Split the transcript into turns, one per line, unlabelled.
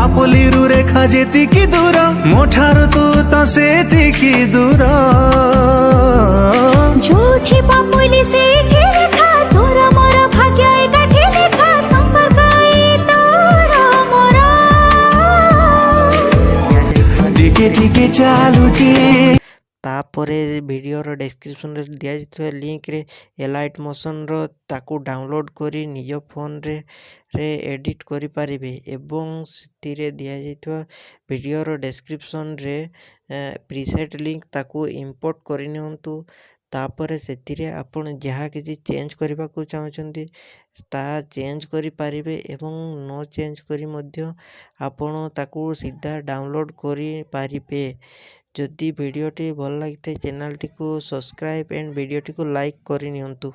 ପାପଲିରୁ ରେଖା ଯେତିକି ଦୂର ମୋଠାରୁ ତୁ ତ ସେତିକି ଦୂର।
ଯୋଉଠି ପାପୁଲି ସେଇଠି ରେଖା, ତୋର ମୋର ଭାଗ୍ୟ ଏକାଠି ଲେଖା, ସମ୍ପର୍କ ଏଇ ତୋର ମୋର।
ଟିକେ ଟିକେ ଚାଲୁଛି।
ତାପରେ ଭିଡ଼ିଓର ଡେସ୍କ୍ରିପସନ୍ରେ ଦିଆଯାଇଥିବା ଲିଙ୍କରେ ଏଲାଇଟ୍ ମୋସନ୍ର ତାକୁ ଡାଉନଲୋଡ଼୍ କରି ନିଜ ଫୋନ୍ରେ ଏଡ଼ିଟ୍ କରିପାରିବେ ଏବଂ ସେଥିରେ ଦିଆଯାଇଥିବା ଭିଡ଼ିଓର ଡେସ୍କ୍ରିପସନ୍ରେ ପ୍ରିସେଟ୍ ଲିଙ୍କ ତାକୁ ଇମ୍ପୋର୍ଟ କରିନିଅନ୍ତୁ। ତାପରେ ସେଥିରେ ଆପଣ ଯାହା କିଛି ଚେଞ୍ଜ କରିବାକୁ ଚାହୁଁଛନ୍ତି ତାହା ଚେଞ୍ଜ କରିପାରିବେ ଏବଂ ନ ଚେଞ୍ଜ କରି ମଧ୍ୟ ଆପଣ ତାକୁ ସିଧା ଡାଉନଲୋଡ଼୍ କରିପାରିବେ। ଯଦି ଭିଡ଼ିଓଟି ଭଲ ଲାଗିଥାଏ ଚ୍ୟାନେଲଟିକୁ ସବସ୍କ୍ରାଇବ୍ ଏଣ୍ଡ ଭିଡ଼ିଓଟିକୁ ଲାଇକ୍ କରିନିଅନ୍ତୁ।